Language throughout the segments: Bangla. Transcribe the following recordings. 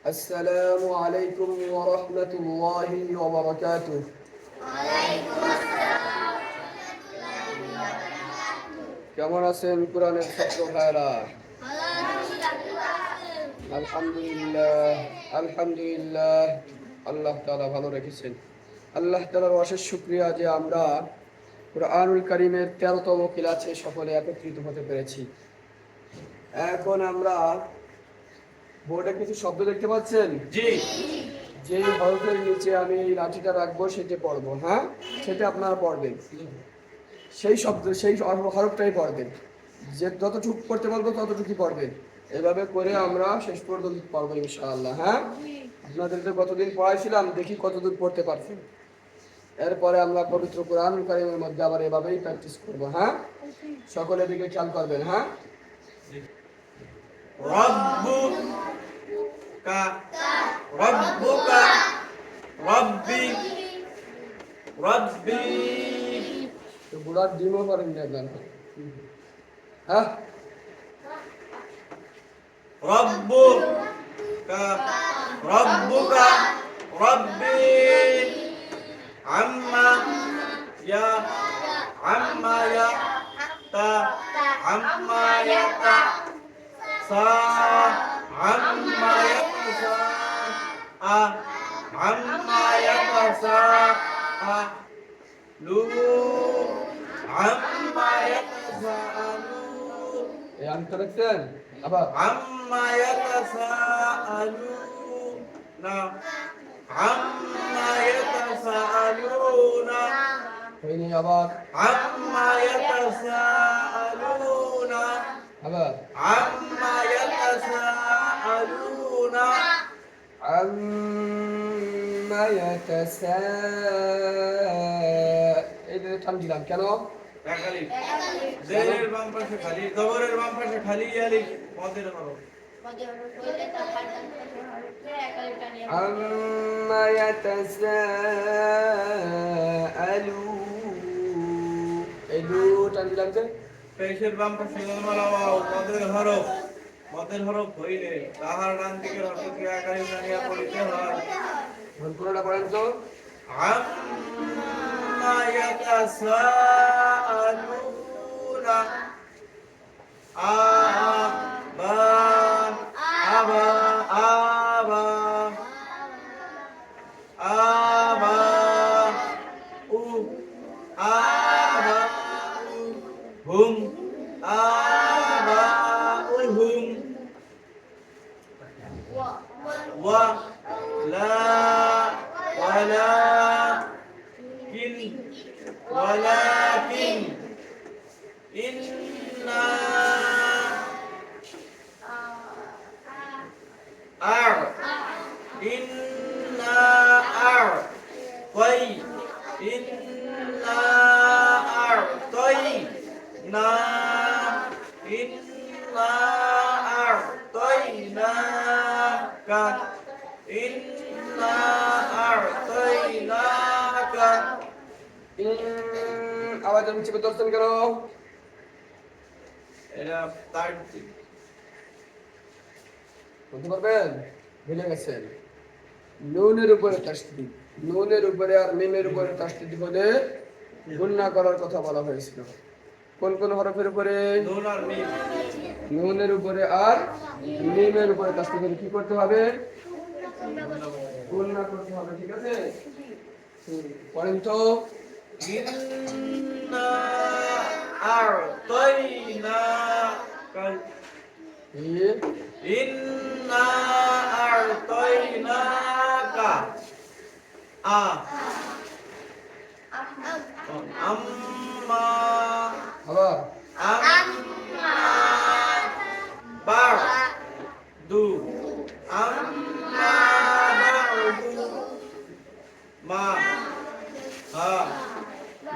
السلام عليكم ورحمة الله وبركاته. কেমন আছেন কোরআনের ছাত্র ভাইরা? আলহামদুলিল্লাহ আলহামদুলিল্লাহ, আল্লাহ তাআলা ভালো রেখেছেন। আল্লাহ তাআলার অশেষ শুকরিয়া যে আমরা কুরআনুল কারীমের 13তম ক্লাসে সকলে একত্রিত হতে পেরেছি। এখন আমরা বোর্ডে কিছু শব্দ দেখতে পাচ্ছেন? জি। যে হরফের নিচে আমি এই লাঠিটা রাখবো সেটা পড়বো, হ্যাঁ, সেটা আপনারা পড়বেন। সেই শব্দ সেই হরফটাই পড়বেন। যে যতটুকু পড়তে পারবো ততটুকুই পড়বেন। এভাবে করে আমরা শেষ পর্যন্ত পড়বো ইনশাআল্লাহ। হ্যাঁ, আপনাদেরকে গতদিন পড়াইছিলাম, দেখি কতদূর পড়তে পারছেন। এরপরে আমরা পবিত্র কোরআনুল কারীমের মধ্যে আবার এভাবেই প্র্যাকটিস করবো। হ্যাঁ, সকলের দিকে খেয়াল করবেন। হ্যাঁ, রব্বুকা রব্বুকা রব্বি রব্বি, তো বুড়ার ডিমও পারেন না গান। হ্যাঁ, রব্বুকা রব্বুকা রব্বি আম্মা ইয়া তা আম্মা ইয়াতা সা আম্মা ইয়াতা আ আম্মা ইয়াতা আ লু আম্মা ইয়াতাসাআলু। এই আনতে দেখছেন? আবার আম্মা ইয়াতাসাআলুনা আম্মা ইয়াতাসাআলুনা, হয়নি? আবার আম্মা ইয়াতাসাআলুনা, আবার আম্মা ইয়াতাসাআলুনা আম্মা এই যে টান দিলাম কেন? খালি জেরের বাম পাশে খালি, জবরের বাম পাশে খালি, আলিফ মদের হরফ। আম্মা ইয়াতাসাআলু, এই দু টান দিলাম যে পেশের বাম পাশে মদের হরফ। মদের হরফ হইলে তাহার ডান দিকের হরফকে আকারে জানিয়া পড়িতে হয়। পুরোটা পড়েন তো। আম্মা ইয়াতাসাআলুনা আবা আবা আবা আবা উ আবা হুম আবা হুম ওয়া লা ওয়ালা কিন ওয়ালাকিন ইন্না আর ইন্না আর তাই ইন্না আর তাই না ইন্না আর তাই না কা ইন্না আর তাই না কা। আওয়াজ আমি চিপে দর্শন করো। এটা তার বলতে পারবেন? ভুলে গেছেন। নুনের উপরে তাসদীদ, নুনের উপরে আর মিমের উপরে তাসদীদ বলে গুণনা করার কথা বলা হয়েছিল। কোন কোন হরফের উপরে? নুন আর মিম। নুনের উপরে আর মিমের উপরে তাসদীদ বলে কি করতে হবে? গুণনা করতে হবে। ঠিক আছে, পড়েন তো। ইন্না আ'তাইনা কাল ইন্না আ'তাইনাকা আ আম্মা আবার আম্মা বা'দু আম্মা বা'দু মা হা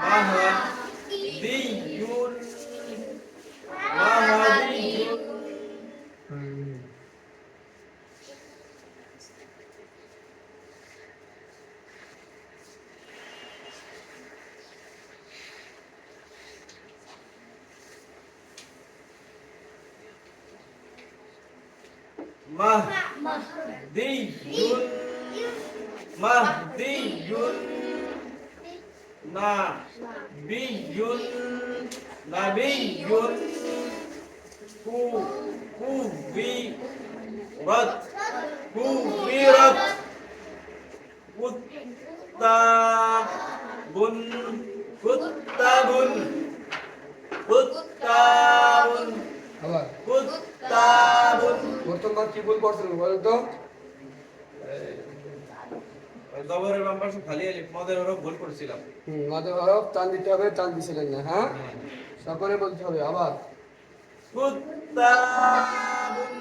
মাহা দিয়ুন মাহাদিয়ুন। মাহদিয়ুন মাহদিয়ুন নাবিয়ুন নাবিয়ুন কুবিরাত কুবিরাত কুত্তাবুন কুত্তাবুন কুত্তাবুন আবার কুত্তাবুন প্রথমবার কি ভুল করছিলেন বলেন তো? জবরের বাম পাশে খালি আলিফ মদের হরফ ভুল করেছিলাম। মাঝে হরফ টান দিতে হবে, টান দিছিলেন না। হ্যাঁ, সকলে বলতে হবে আবার। কুত্তাবুন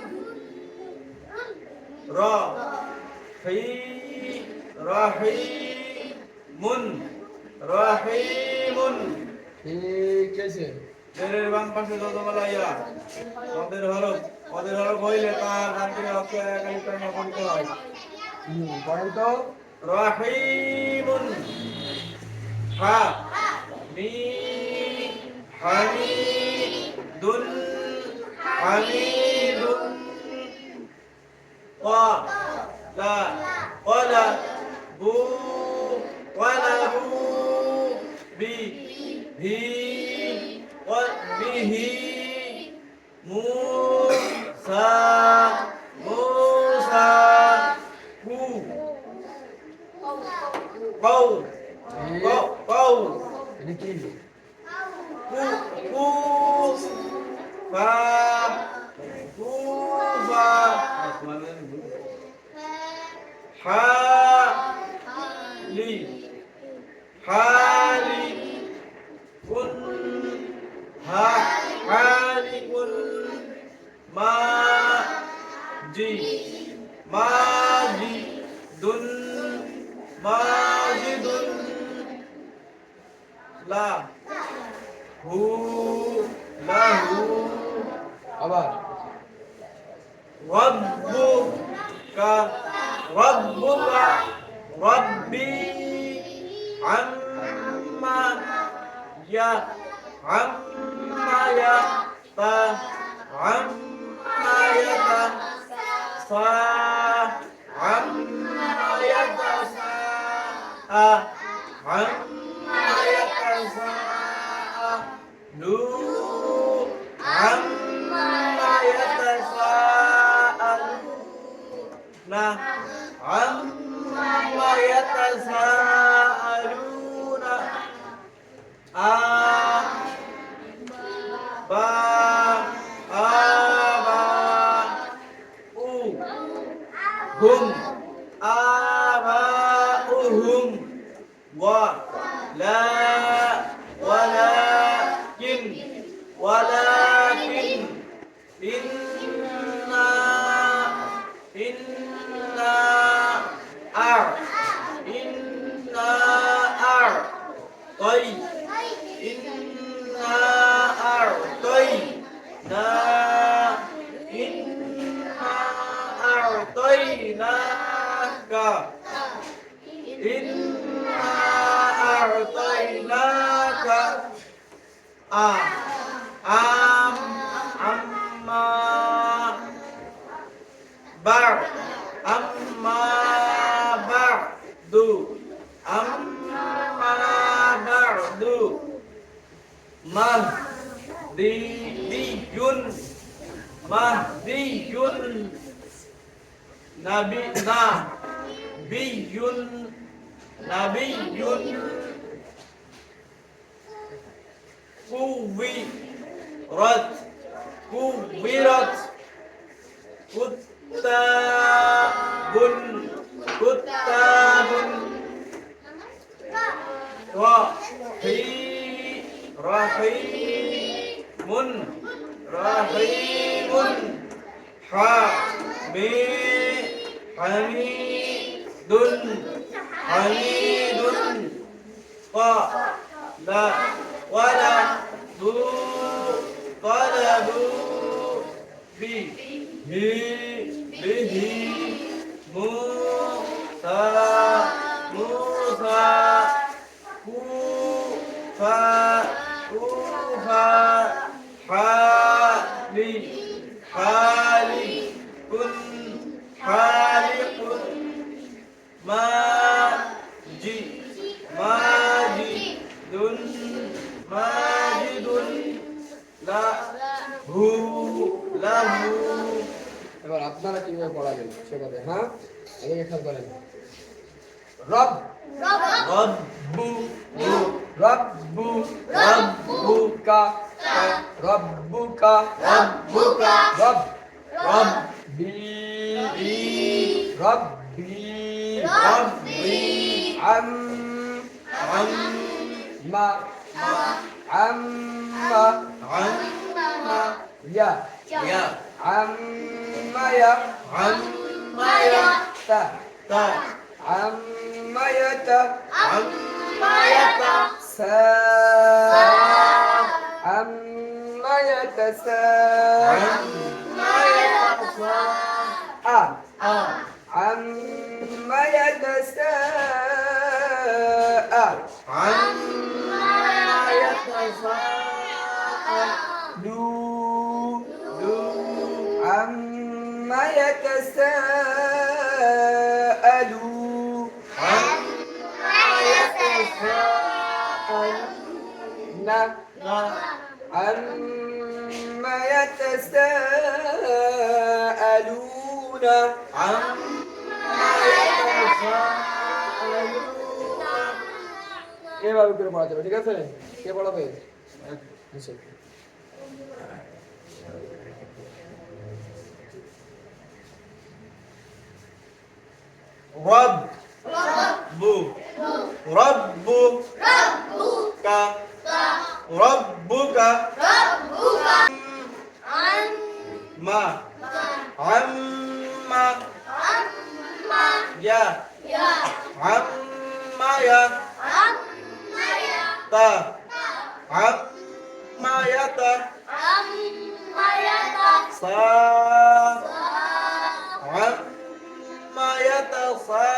রা হি রাহিমুন রাহিমুন ঠিক আছে। জেরের বাম পাশে যতবেলা ইয়া মদের হরফ হইলে তার ডান দিকে অক্ষর এক আলিফ টানা পড়তে হয়। বলেন তো। রাহিমুন হা me হামিদুন হামিদুন qa la qala bu wala bu bi hi wa bihi musa musa hu qaw qaw এটা কি? Kufa Kufa Hali Hali Kun Hali Kun Maji Maji Dun Majidun La হু লাহু আবার রাব্বুকা রাব্বুকা রাব্বি আম্মা ইয়া তা আম্মা ইয়াতা সা আম্মা ইয়াতা সা আম্মা ইয়াতা সা nu amma yatasaaluna amma yatasaaluna ba aba hum abauhum wa la ولكن إنا أعطيناك amma ba'du mahdiyun nabiyyun kuwirat kuttabun rahimun hamidun qala wala bu qalabu bihi Musa kufa hali kun খালিকুন মাজিদুন লাহু এবার আপনারা কিভাবে পড়াবেন সেভাবে, হ্যাঁ এদিকে খেয়াল করেন। রব রব্বু রব্বু রব্বুকা রব্বুকা রব্বুকা রব রব্বি রব্বি রব্বি আম আম্মা আম্মা আম্মা ইয়া ইয়া আম্মা ইয়া আম্মা ইয়া তা তা عما يتا عما يتا سا عما يتسا عما يتسا عما يتسا عما يتسا دو عما يتساءلون عما يتساءلون এভাবে করে পড়া যাবে, ঠিক আছে? কে পড়াবে? ربك عما يا عما يا تا عما يتا صا عما يتصا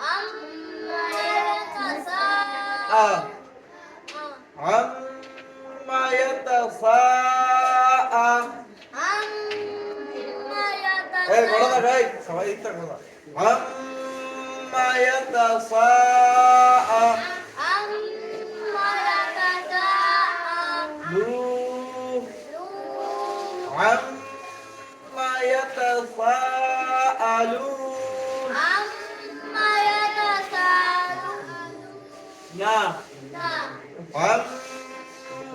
عما يتساء বলো না ভাই, সবাই একটা কথা। عما يتساء عما يتساءلون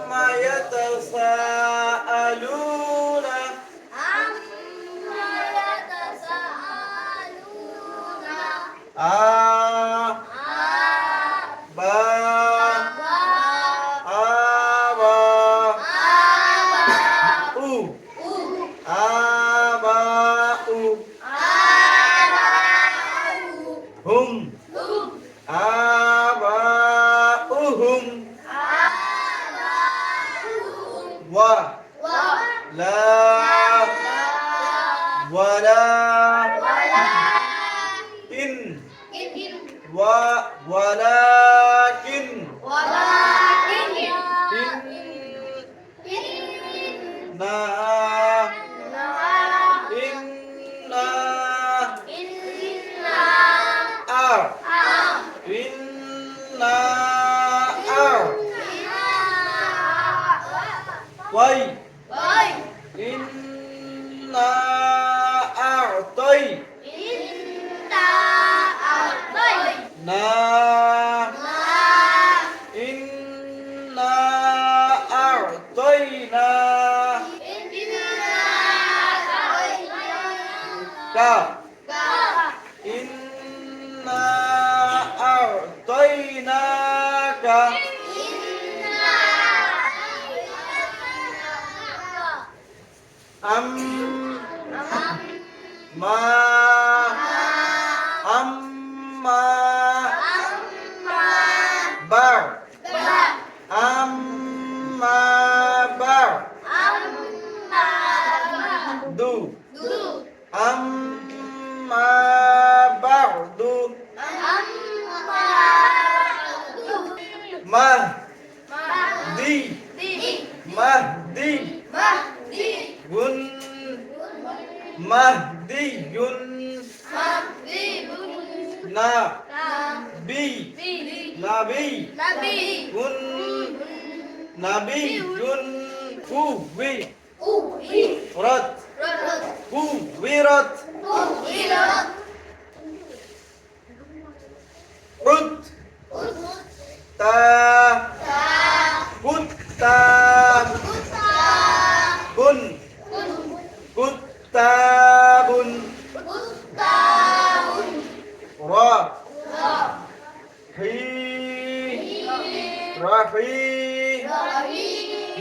عما يتساءلون هم آباؤهم ولا إن ولكن إنا أعطيناك মাহদিয়ুন না বি নাবি গুন নাবিয়ুন কুবি রত কুবিরত উত তা কুত্তা বুন কুত্তাবুন রা হি রাহি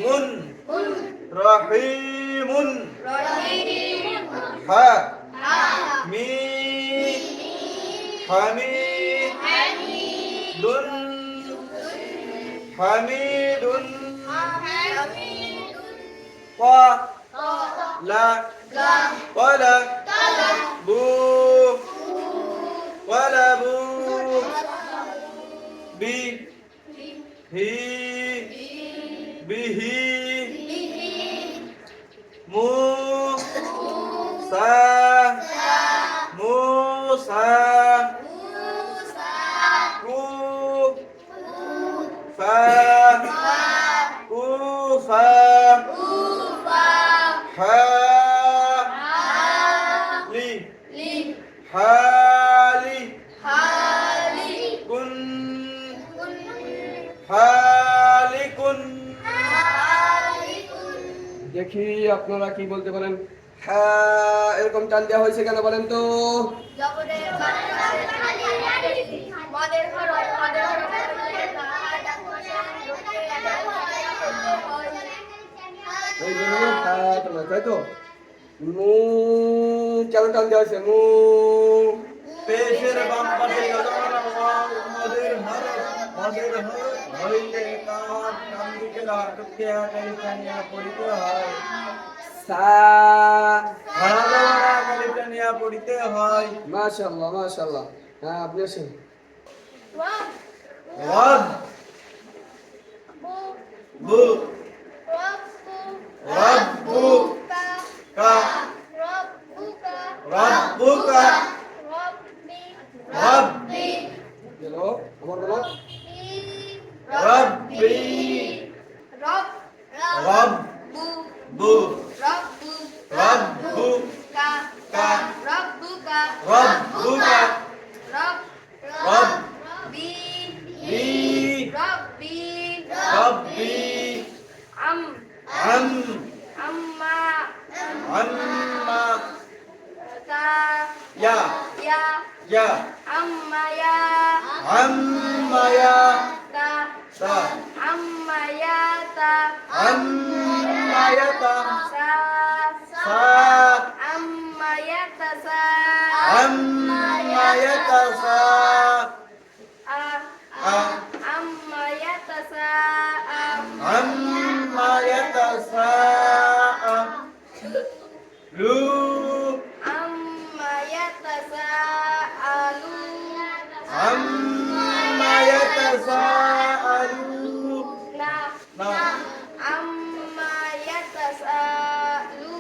মুন রাহিমুন হা me হামিদুন হামিদুন qa la qala bu qalabu bi hi bihi musa musa ku fa kufa حالي حالي كن حالكن দেখি আপনারা কি বলতে পারেন। হ্যাঁ, এরকম টান দেওয়া হয়েছে কেন বলেন তো? এই জন্য হ্যাঁ তোমরা, তাই তো? মু কেন টান দেওয়া হয়েছে? মু পেশের বাম পাশে যতগুলো মদের হইলে কার ডান দিকে লাটকে কালিটানিয়া পড়িতে হয় সা। হারাদোরা কালিটানিয়া পড়িতে হয়। মাশাআল্লাহ মাশাআল্লাহ। হ্যাঁ, আপনি আসেন। ওয়াদ বু রব্বু কা রব্বুকা রব্বি হ্যালো, আমার বলো। রব্বি রব্বু রব্বুকা রব্বুকা রব্বি রব্বি আম্মা ya amma ya ta amma ya ta sa amma ya ta sa amma ya ta sa amma ya ta sa amma ya ta sa lu amma yatasaalu na amma yatasaalu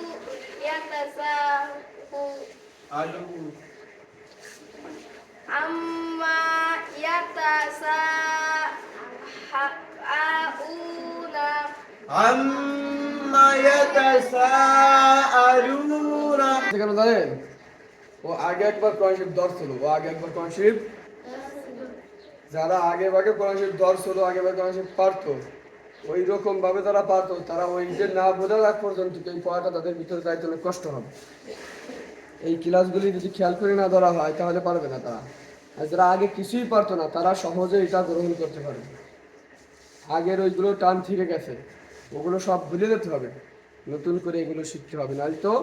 alu amma yatasaaluna amma yatasaaluna কেন জানেন? ও আগে একবার কোরআন শরীফ ধরছিল, যারা আগে ভাগে কোরআন শরীফ ধরছিল, আগে ভাগে কোরআন শরীফ পারতো, ওই রকম ভাবে তারা পারতো, তারা ওই যে না বোঝার আগ পর্যন্ত এই পড়াটা তাদের ভিতরে যাইতে অনেক কষ্ট হবে। এই ক্লাসগুলি যদি খেয়াল করে না ধরা হয় তাহলে পারবে না তারা। আর যারা আগে কিছুই পারতো না তারা সহজে এটা গ্রহণ করতে পারবে। আগের ওইগুলো টান থেকে গেছে, ওগুলো সব ভুলে যেতে হবে, নতুন করে এগুলো শিখতে হবে। নাহলে তো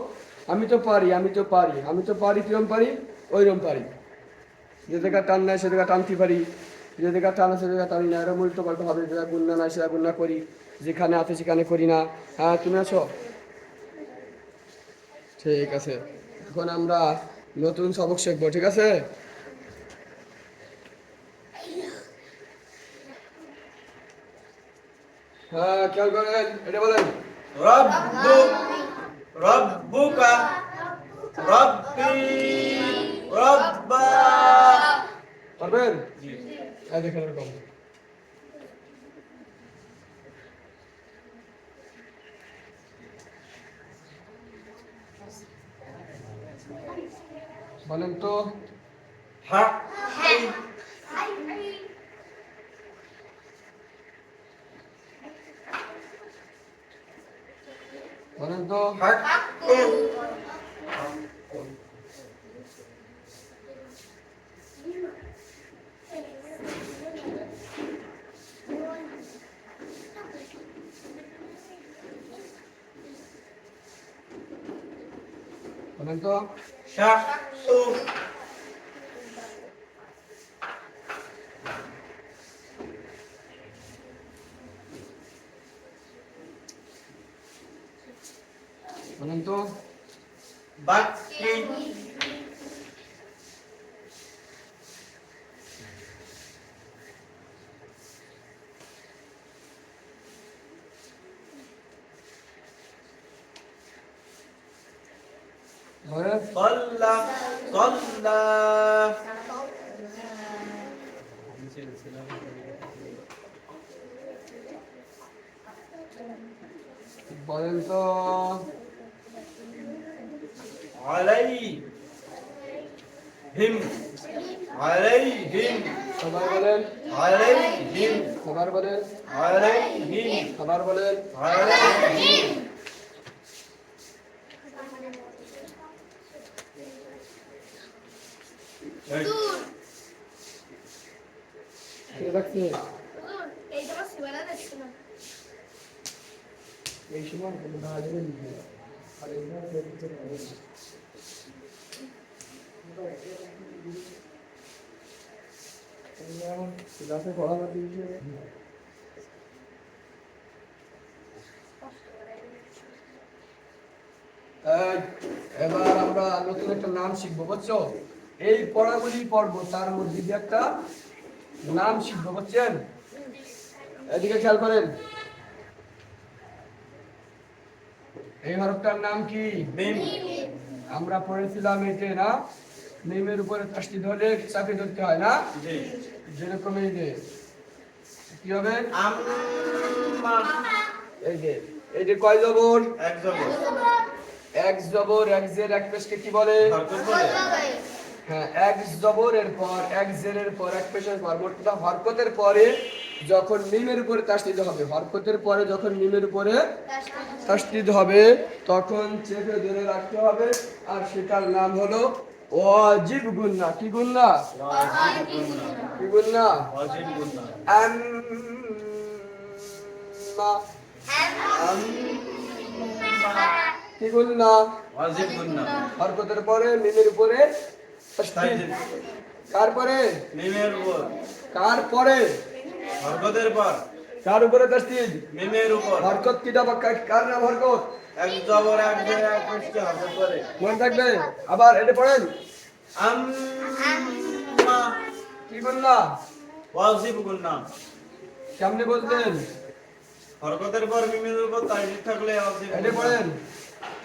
আমি তো পারি কিরম পারি ওইরকম পারি, যে জায়গা টান নেয় সে জায়গা টানতে পারি, যে জায়গা টান আছে সে জায়গা টানি না, এরকম উল্টো পাল্টা হবে। যেটা গুন্না নাই সেটা গুন্না করি, যেখানে আছে সেখানে করি না। হ্যাঁ, তুমি আছো? ঠিক আছে, এখন আমরা নতুন সবক শিখবো, ঠিক আছে? হ্যাঁ, খেয়াল করেন, এটা বলেন। রব্বুকা রব্বি রব্বা। পারবেন? জি। এই দেখেন এরকম। বলেন তো হাক্কি বলেন তো হাক্কু বলেন তো শাকসু বলেন তো বাক্কি বলেন صلى صلى বলেন তো عليهم عليهم সবাই বলেন عليهم সবার বলেন عليهم সবার বলেন عليهم ঠিক আছে এই সময় কোনো ভালো নেই আর এইবার দেখতে পাবেন ক্লাসে পড়াবার দিয়েছে এবার আমরা নতুন একটা নাম শিখবো বুঝছো এই পড়াগুলি পড়বো তার মধ্যে দিয়ে একটা নাম শিখবো বুঝছেন এদিকে খেয়াল করেন এই হরফটার নাম কি মিম আমরা পড়েছিলাম এতে না মিমের উপরে তাসদিদ হলে চাপে ধরতে হয় না জি যেরকম এই যে কি হবে আম্মা এই যে কয় জবর এক জবর এক জবর এক জের এক পেশকে কি বলে হরকত বলে হ্যাঁ এক জবরের পর এক জেরের পর এক পেশের পর মোটটা হরকতের পরে যখন মিমের উপরে তাসদিদ হবে হরকতের পরে যখন মিমের উপরে তাসদিদ হবে তখন চেপে ধরে রাখতে হবে আর সেটার নাম হলো ওয়াজিব গুন্না কি গুন্না কি গুন্না ওয়াজিব গুন্না আম্মা কি গুন্না ওয়াজিব গুন্না হরকতের পরে মিমের উপরে তাসদিদ কার পরে মিমের উপর কার পরে হরকতের পর কার উপরে তাসদিদ মিমের উপর হরকত কিটা বা কার নাম হরকত এক জবর এক জের এক পেশকে হরকত করে মনে থাকবে আবার এটা পড়েন আম্মা কি গুন্না ওয়াজিব গুন্না কেমনে বলতেন হরকতের পর মিমের উপর তাসদিদ থাকলে ওয়াজিব এটা পড়েন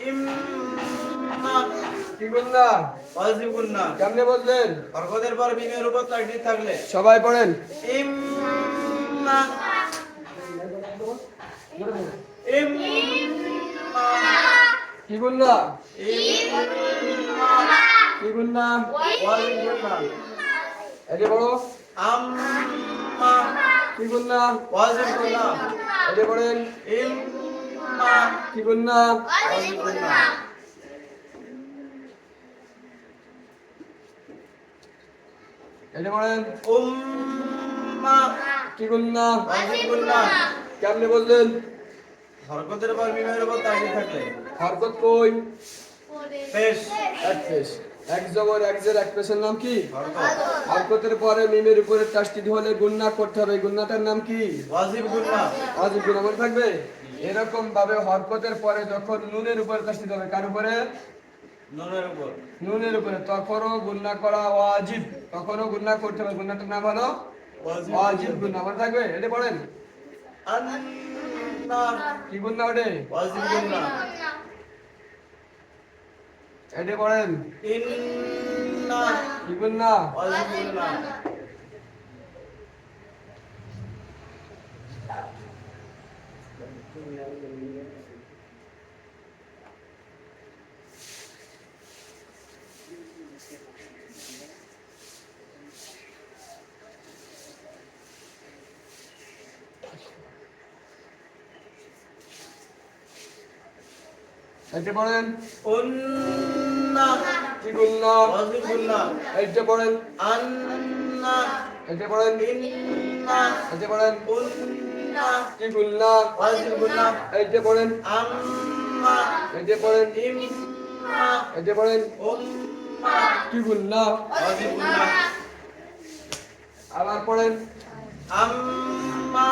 ইম্মা কি গুন্না ওয়াজিব গুন্না কেমনে বলতেন হরকতের পর মিমের উপর তাসদিদ থাকলে সবাই পড়েন ইম্মা ইম্মা কি গুন্না ইম্মা কি গুন্না ওয়াজিব গুন্না এটা বড় আম্মা কি গুন্না ওয়াজিব গুন্না এটা পড়েন ইম্মা কি গুন্না ওয়াজিব গুন্না এটা পড়েন উম্মা কি গুন্না ওয়াজিব গুন্না কেমনে বললেন হরকতের পর মিমের উপর তাসদিদ থাকলে হরকত কই পেশ এক পেশ এক জবর এক জের এক পেশের নাম কি হরকত হরকতের পরে মিমের উপরে তাসদিদ হলে গুন্না করতে হবে এই গুন্নাটার নাম কি ওয়াজিব গুন্না ওয়াজিব গুন্না মনে থাকবে এরকম ভাবে হরকতের পরে যখন নুনের উপরে তাসদিদ হবে কার উপরে নুনের উপর নুনের উপরে তখনও গুন্না করা ওয়াজিব তখনও গুন্না করতে হবে গুন্নাটার নাম হলো ওয়াজিব গুন্না মনে থাকবে এটা পড়েন আন্না কি গুন্না ওঠে ওয়াজিব গুন্না এটা পড়েন ইন্না কি গুন্না ওয়াজিবুল্লাহ এটা পড়েন উন্না কি গুন্না ওয়াজিবুল্লাহ এটা পড়েন আন্না এটা পড়েন ইন্না এটা পড়েন উন্না কি গুন্না ওয়াজিবুল্লাহ এটা পড়েন আম্মা এটা পড়েন ইম্মা এটা পড়েন উম্মা কি গুন্না ওয়াজিবুল্লাহ আবার পড়েন আম্মা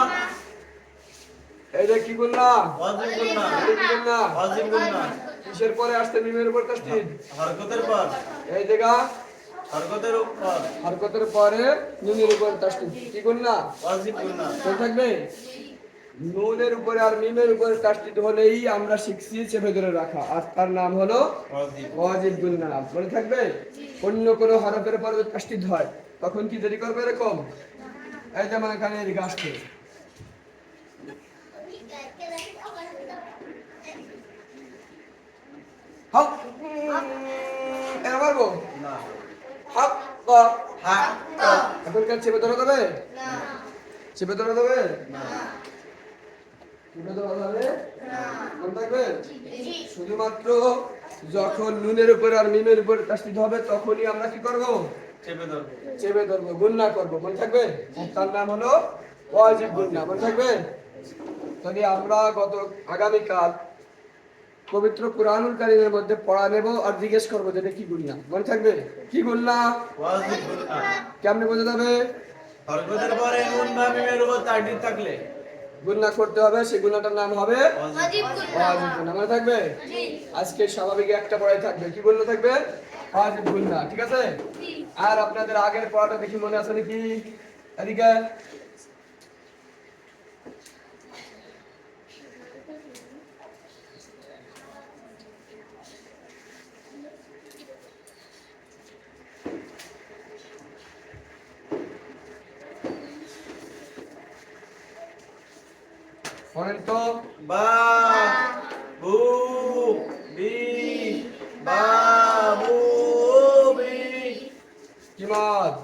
এটা কি গুন্না ওয়াজিবুল্লাহ এটা কি গুন্না ওয়াজিবুল্লাহ কিসের পরে আসছে মিমের উপর তাসদিদ হরকতের পর এই জায়গা হরকতের উপর হরকতের পরে নুনের উপর তাসদিদ কি গুন্না ওয়াজিবুল্লাহ মনে থাকবে নুনের উপরে আর মিমের উপরে তাসদিদ হলেই আমরা শিখছি চেপে ধরে রাখা আর তার নাম হলো ওয়াজিব ওয়াজিব গুন্না মনে থাকবে অন্য কোনো হরফের পরে যদি তাসদিদ হয় তখন কি দেরি করবে এরকম এই যেমন এখানে এদিকে আসছে হক এরা পারবো না হক হক এখন কার চেপে ধরা যাবে চেপে ধরা যাবে না চেপে ধরা যাবে মনে থাকবে শুধুমাত্র যখন নুনের উপর আর মিমের উপর তাসদিদ হবে তখনই আমরা কি করব চেপে ধরবো চেপে ধরবো গুন্না করবো মনে থাকবে তার নাম হলো ওয়াজিব গুন্না মনে থাকবে যদি আমরা আগামীকাল পবিত্র কুরআনুল কারীমের মধ্যে পড়া নেব আর জিজ্ঞেস করবো যে এটা কি গুন্না মনে থাকবে কি গুন্না ওয়াজিবুল্লাহ কেমনে বোঝা যাবে হরকতের পরে নুন বা মিমের উপর তাকদীর থাকলে গুন্না করতে হবে সেই গুন্নাটার নাম হবে ওয়াজিব ওয়াজিব গুন্না মনে থাকবে আজকে স্বাভাবিক একটা পড়াই থাকবে কি গুন্না থাকবে ওয়াজিব গুন্না ঠিক আছে আর আপনাদের আগের পড়াটা দেখি মনে আছে নাকি এদিকে পড়েন তো বা বু বি বাবু বি কি মত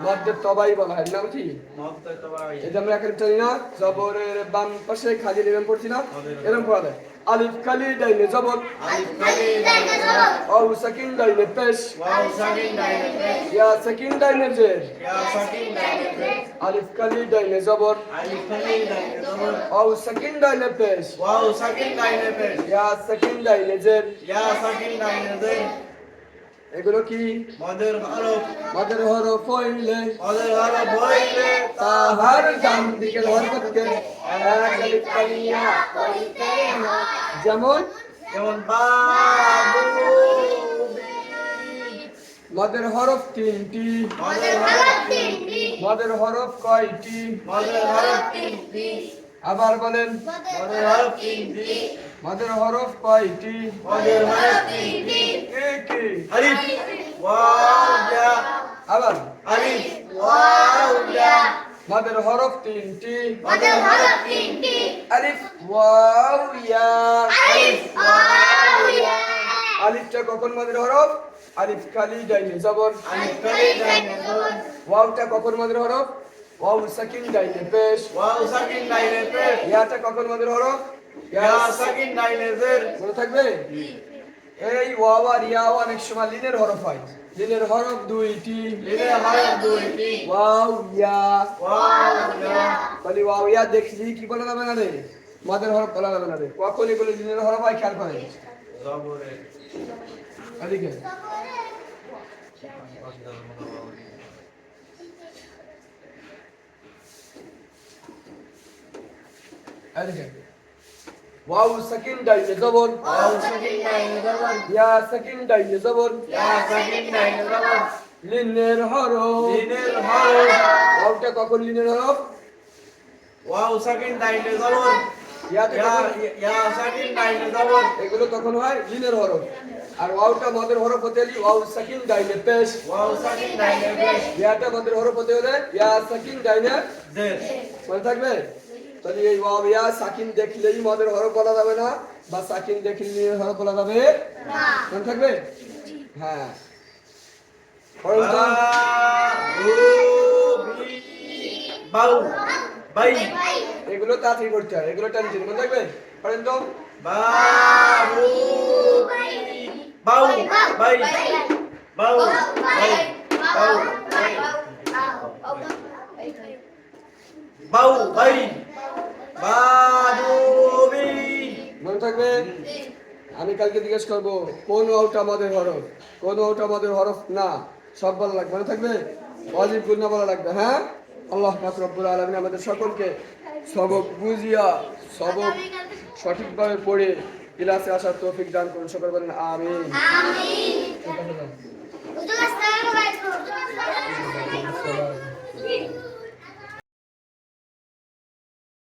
মধ্যে তবাই বলা হয় নাম কি মত তো ভাই এই যে আমরা এখানে জানি না জবরের বাম পাশে খালি লিবেন পড়ছি না এরকম পড়া যায় আলিফ খালি ডাইনে জবর আলিফ খালি ডাইনে জবর ওয়াও সাকিন ডাইনে পেশ ওয়াও সাকিন ডাইনে পেশ ইয়া সাকিন ডাইনে জের ইয়া সাকিন ডাইনে পেশ আলিফ খালি ডাইনে জবর আলিফ খালি ডাইনে জবর ওয়াও সাকিন ডাইনে পেশ ওয়াও সাকিন ডাইনে পেশ ইয়া সাকিন ডাইনে জের ইয়া সাকিন ডাইনে জের এগুলো কি মদের হরফ মদের হরফ হইলে মদের হরফ হইলে তাহার ডান দিকে হরফকে এক আলিফ কালিয়া যেমন যেমন বাবু মদের হরফ তিনটি মদের হরফ তিনটি মদের হরফ কয়টি মদের হরফ তিনটি আবার বলেন মদের হরফ তিনটি মদের হরফ কয়টি মদের হরফ তিনটি কি কি আলিফ ওয়াও ইয়া আবার আলিফ ওয়াও ইয়া মদের হরফ তিনটি মদের হরফ তিনটি আলিফ ওয়াও ইয়া আলিফ ওয়াও ইয়া আলিফটা কখন মদের হরফ আলিফ খালি ডাইনে জবর আলিফ খালি ডাইনে জবর ওয়াওটা কখন মদের হরফ ওয়াও সাকিন ডাইনে পেশ ওয়াও সাকিন ডাইনে পেশ ইয়াটা কখন মদের হরফ ইয়া সাকিন ডাইনে জের মনে থাকবে এই ওয়াও আর ইয়াও অনেক সময় লিনের হরফ হয় লিনের হরফ দুইটি লিনের হরফ দুইটি ওয়াও ইয়া ওয়াও ইয়া বলি ওয়াও ইয়া দেখলি কি বলা যাবে না রে মদের হরফ বলা যাবে না রে কখন এগুলো লিনের হরফ হয় খেয়াল করে জবরে এদিকে এদিকে ওয়াও সাকিন ডাইনে জবর ওয়াও সাকিন ডাইনে জবর ইয়া সাকিন ডাইনে জবর ইয়া সাকিন ডাইনে জবর লিনের হরফ লিনের হরফ ওয়াওটা কখন লিনের হরফ ওয়াও সাকিন ডাইনে জবর ইয়াতে ইয়া তখন ইয়া সাকিন ডাইনে জবর এগুলো তখন হয় লিনের হরফ। আর ওয়াওটা মদের হরফ হতে হলে ওয়াও সাকিন ডাইনে পেশ। ওয়াও সাকিন ডাইনে পেশ ইয়াটা মদের হরফ হতে হলে ইয়া সাকিন ডাইনে জের মনে থাকবে। তাহলে এই ওয়াও ইয়া সাকিন দেখলেই মদের হরফ বলা যাবে না, বা সাকিন দেখলে লিনের হরফ বলা যাবে না, মনে থাকবে। হ্যাঁ পড়ুন তো। বাউ বাই এগুলো তাড়াতাড়ি করতে হয়, এগুলো টেনশন মনে থাকবে। পড়েন তো। বাউ বাউ বাই বাউ বাই বাউ বাই বাউ বাই বাদুবি মনে থাকবে। আমি কালকে জিজ্ঞেস করবো কোন ওয়াওটা আমাদের হরফ, কোন ওয়াওটা আমাদের হরফ না, সব বলা লাগবে, মনে থাকবে। ওয়াজিব গুন্না বলা লাগবে। হ্যাঁ, আল্লাহ পাক রব্বুল আলামিন আমাদের সকলকে সবক বুঝিয়া সবক সঠিকভাবে পড়ে ক্লাসে আসার তৌফিক দান করুন। সকল বলেন আমিন।